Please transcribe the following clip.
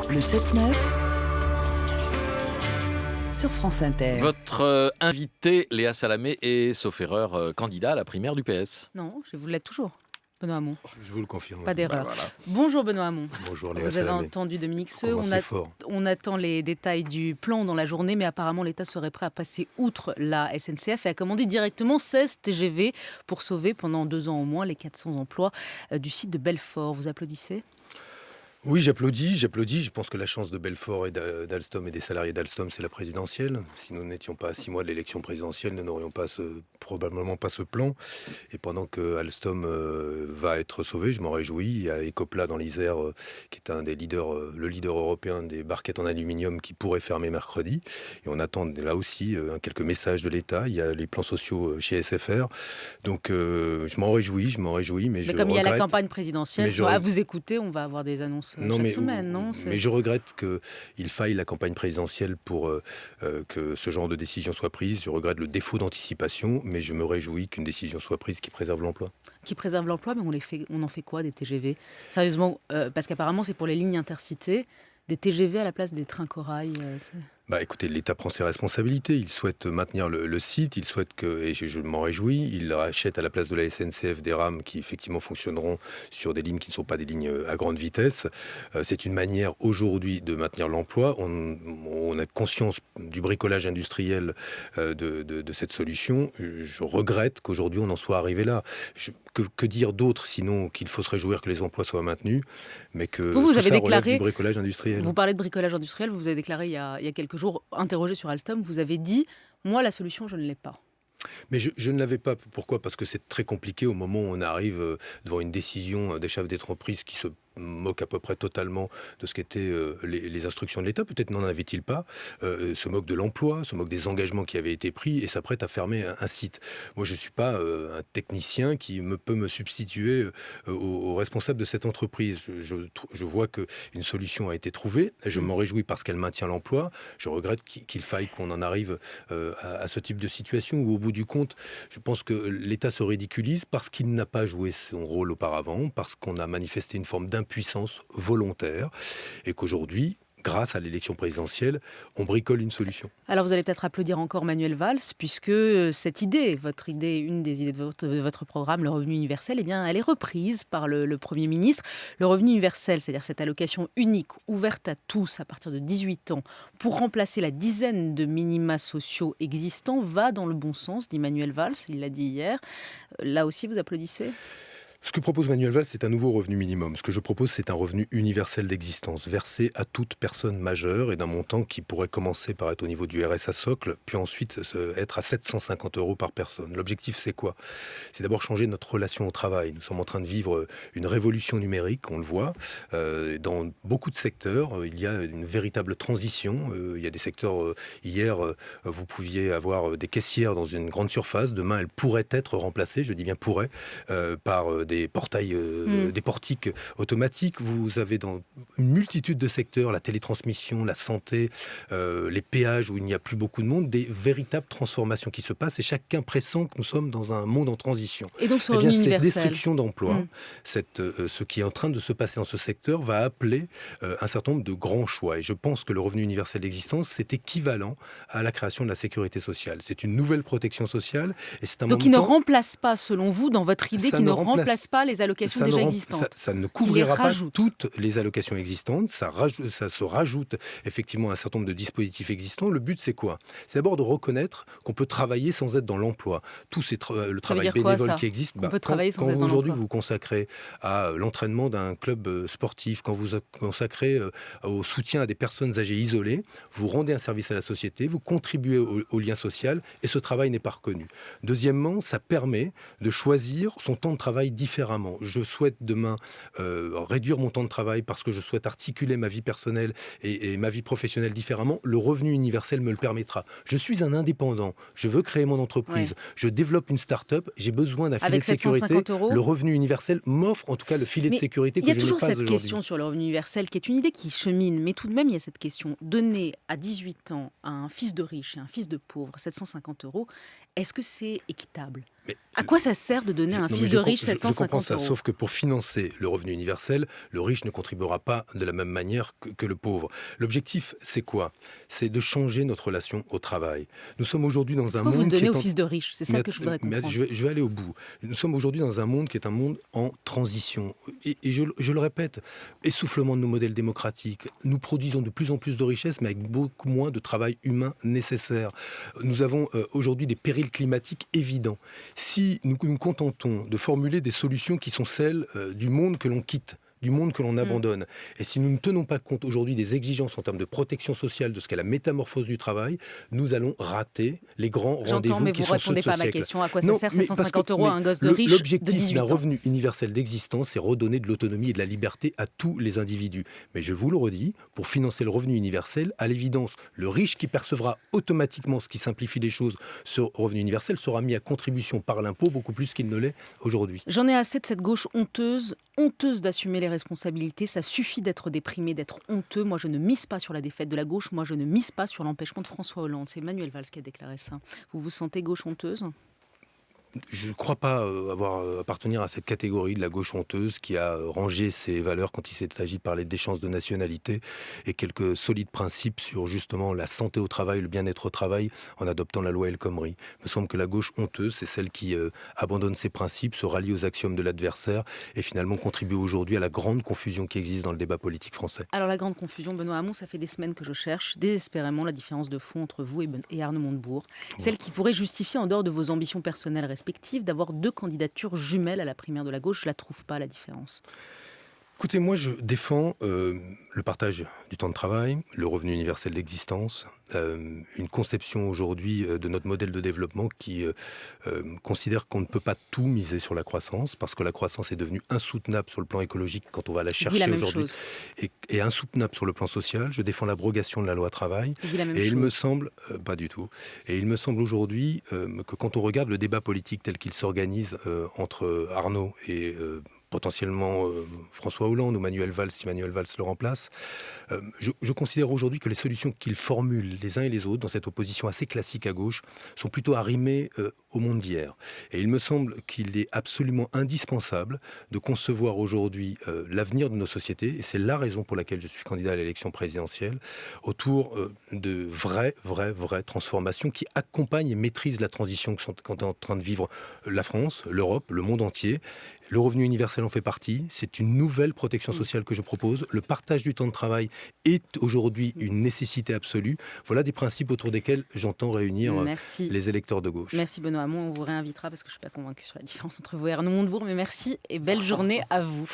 Le 7-9 sur France Inter. Votre invité, Léa Salamé, est, sauf erreur, candidat à la primaire du PS. Non, je vous l'êtes toujours, Benoît Hamon. Je vous le confirme. Pas d'erreur. Ben voilà. Bonjour Benoît Hamon. Bonjour Léa Vous avez Salamé. entendu Dominique Seux. Fort. On attend les détails du plan dans la journée, mais apparemment l'État serait prêt à passer outre la SNCF et à commander directement 16 TGV pour sauver pendant 2 ans au moins les 400 emplois du site de Belfort. Vous applaudissez ? Oui, j'applaudis. Je pense que la chance de Belfort et d'Alstom et des salariés d'Alstom, c'est la présidentielle. Si nous n'étions pas à 6 mois de l'élection présidentielle, nous n'aurions probablement pas ce plan. Et pendant que Alstom va être sauvé, je m'en réjouis. Il y a Ecopla dans l'Isère, qui est un des leaders, le leader européen des barquettes en aluminium qui pourrait fermer mercredi. Et on attend là aussi quelques messages de l'État. Il y a les plans sociaux chez SFR. Donc je m'en réjouis. Mais je comme il y a la regrette. campagne présidentielle, à vous écouter, on va avoir des annonces chaque semaine, non ? Mais je regrette qu'il faille la campagne présidentielle pour que ce genre de décision soit prise. Je regrette le défaut d'anticipation, mais je me réjouis qu'une décision soit prise qui préserve l'emploi. Qui préserve l'emploi, mais on en fait quoi des TGV ? Sérieusement, parce qu'apparemment c'est pour les lignes intercités, des TGV à la place des trains corail. Écoutez, l'État prend ses responsabilités. Il souhaite maintenir le site. Il souhaite et je m'en réjouis, il rachète à la place de la SNCF des rames qui effectivement fonctionneront sur des lignes qui ne sont pas des lignes à grande vitesse. C'est une manière aujourd'hui de maintenir l'emploi. On a conscience du bricolage industriel de cette solution. Je regrette qu'aujourd'hui on en soit arrivé là. Que dire d'autre sinon qu'il faut se réjouir que les emplois soient maintenus, mais que vous tout avez ça déclaré relève du bricolage industriel. Vous parlez de bricolage industriel, vous avez déclaré il y a quelques jours, interrogé sur Alstom, vous avez dit « Moi, la solution, je ne l'ai pas ». Mais je ne l'avais pas. Pourquoi ? Parce que c'est très compliqué au moment où on arrive devant une décision des chefs d'entreprise qui se moque à peu près totalement de ce qu'étaient les instructions de l'État, peut-être n'en avait-il pas, se moque de l'emploi, se moque des engagements qui avaient été pris et s'apprête à fermer un site. Moi, je ne suis pas un technicien qui peut me substituer aux responsables de cette entreprise. Je vois qu'une solution a été trouvée, je m'en réjouis parce qu'elle maintient l'emploi. Je regrette qu'il faille qu'on en arrive à ce type de situation où, au bout du compte, je pense que l'État se ridiculise parce qu'il n'a pas joué son rôle auparavant, parce qu'on a manifesté une forme d'impuissance volontaire et qu'aujourd'hui, grâce à l'élection présidentielle, on bricole une solution. Alors vous allez peut-être applaudir encore Manuel Valls, puisque cette idée, une des idées de votre programme, le revenu universel, elle est reprise par le Premier ministre. Le revenu universel, c'est-à-dire cette allocation unique, ouverte à tous à partir de 18 ans, pour remplacer la dizaine de minima sociaux existants, va dans le bon sens, dit Manuel Valls, il l'a dit hier. Là aussi, vous applaudissez ? Ce que propose Manuel Valls, c'est un nouveau revenu minimum. Ce que je propose, c'est un revenu universel d'existence, versé à toute personne majeure et d'un montant qui pourrait commencer par être au niveau du RSA socle, puis ensuite être à 750 € par personne. L'objectif, c'est quoi ? C'est d'abord changer notre relation au travail. Nous sommes en train de vivre une révolution numérique, on le voit. Dans beaucoup de secteurs, il y a une véritable transition. Il y a des secteurs, hier, vous pouviez avoir des caissières dans une grande surface. Demain, elles pourraient être remplacées, je dis bien pourraient, par des portails, des portiques automatiques. Vous avez dans une multitude de secteurs, la télétransmission, la santé, les péages où il n'y a plus beaucoup de monde, des véritables transformations qui se passent et chacun pressent que nous sommes dans un monde en transition. Et donc ce revenu universel, cette destruction d'emplois, ce qui est en train de se passer dans ce secteur va appeler un certain nombre de grands choix. Et je pense que le revenu universel d'existence, c'est équivalent à la création de la sécurité sociale. C'est une nouvelle protection sociale. Et c'est un donc il ne remplace pas, selon vous, dans votre idée, qui ne remplace pas les allocations déjà existantes. Ça ne couvrira pas toutes les allocations existantes. Ça se rajoute effectivement un certain nombre de dispositifs existants. Le but, c'est quoi ? C'est d'abord de reconnaître qu'on peut travailler sans être dans l'emploi. Tout le travail bénévole qui existe. Quand aujourd'hui vous vous consacrez à l'entraînement d'un club sportif, quand vous consacrez au soutien à des personnes âgées isolées, vous rendez un service à la société, vous contribuez au lien social et ce travail n'est pas reconnu. Deuxièmement, ça permet de choisir son temps de travail différemment. Je souhaite demain réduire mon temps de travail parce que je souhaite articuler ma vie personnelle et ma vie professionnelle différemment. Le revenu universel me le permettra. Je suis un indépendant. Je veux créer mon entreprise. Ouais. Je développe une start-up. J'ai besoin d'un filet de sécurité. Le revenu universel m'offre en tout cas le filet de sécurité que je n'ai pas aujourd'hui. Il y a toujours cette question sur le revenu universel qui est une idée qui chemine. Mais tout de même, il y a cette question. Donner à 18 ans à un fils de riche et un fils de pauvre 750 €, est-ce que c'est équitable ? Mais À quoi ça sert de donner à un non, fils mais de riche je comprends 750 ça, euros? sauf que pour financer le revenu universel, le riche ne contribuera pas de la même manière que le pauvre. L'objectif, c'est quoi? C'est de changer notre relation au travail. Nous sommes aujourd'hui dans un Pourquoi vous le monde qui donnez est aux en... fils de riches? C'est ça que je voudrais comprendre. je vais aller au bout. Nous sommes aujourd'hui dans un monde qui est un monde en transition. Et je le répète, essoufflement de nos modèles démocratiques. Nous produisons de plus en plus de richesses, mais avec beaucoup moins de travail humain nécessaire. Nous avons aujourd'hui des périls climatiques évidents. Si nous nous contentons de formuler des solutions qui sont celles du monde que l'on quitte, du monde que l'on abandonne. Et si nous ne tenons pas compte aujourd'hui des exigences en termes de protection sociale, de ce qu'est la métamorphose du travail, nous allons rater les grands J'entends, rendez-vous mais qui vous sont ne ceux de répondez ce pas à ma siècle. question. À quoi ça Non, sert mais parce 750 que- euros à mais un gosse de riche de l'objectif 18 d'un ans? revenu universel d'existence, c'est redonner de l'autonomie et de la liberté à tous les individus. Mais je vous le redis, pour financer le revenu universel, à l'évidence, le riche qui percevra automatiquement, ce qui simplifie les choses, ce revenu universel sera mis à contribution par l'impôt beaucoup plus qu'il ne l'est aujourd'hui. J'en ai assez de cette gauche honteuse d'assumer les responsabilités. Ça suffit d'être déprimé, d'être honteux. Moi, je ne mise pas sur la défaite de la gauche. Moi, je ne mise pas sur l'empêchement de François Hollande. C'est Manuel Valls qui a déclaré ça. Vous vous sentez gauche honteuse? Je ne crois pas appartenir à cette catégorie de la gauche honteuse qui a rangé ses valeurs quand il s'est agi de parler d'échange de nationalité et quelques solides principes sur justement la santé au travail, le bien-être au travail en adoptant la loi El Khomri. Il me semble que la gauche honteuse, c'est celle qui abandonne ses principes, se rallie aux axiomes de l'adversaire et finalement contribue aujourd'hui à la grande confusion qui existe dans le débat politique français. Alors, la grande confusion, Benoît Hamon, ça fait des semaines que je cherche désespérément la différence de fond entre vous et Arnaud Montebourg. Celle qui pourrait justifier, en dehors de vos ambitions personnelles respectives, d'avoir deux candidatures jumelles à la primaire de la gauche. Je ne la trouve pas, la différence. Écoutez, moi je défends le partage du temps de travail, le revenu universel d'existence, une conception aujourd'hui de notre modèle de développement qui considère qu'on ne peut pas tout miser sur la croissance, parce que la croissance est devenue insoutenable sur le plan écologique quand on va la Je dis la chercher même aujourd'hui, chose. et insoutenable sur le plan social. Je défends l'abrogation de la loi travail. Je dis la même Et il chose. me semble, pas du tout, et il me semble aujourd'hui que quand on regarde le débat politique tel qu'il s'organise entre Arnaud et potentiellement François Hollande ou Manuel Valls, si Manuel Valls le remplace, je considère aujourd'hui que les solutions qu'ils formulent les uns et les autres dans cette opposition assez classique à gauche sont plutôt arrimées au monde d'hier. Et il me semble qu'il est absolument indispensable de concevoir aujourd'hui l'avenir de nos sociétés, et c'est la raison pour laquelle je suis candidat à l'élection présidentielle, autour de vraies transformations qui accompagnent et maîtrisent la transition qu'est en train de vivre la France, l'Europe, le monde entier. Le revenu universel en fait partie. C'est une nouvelle protection sociale que je propose. Le partage du temps de travail est aujourd'hui une nécessité absolue. Voilà des principes autour desquels j'entends réunir Merci. les électeurs de gauche. Merci Benoît Hamon. On vous réinvitera parce que je ne suis pas convaincue sur la différence entre vous et Arnaud Montebourg. Mais merci et belle journée à vous.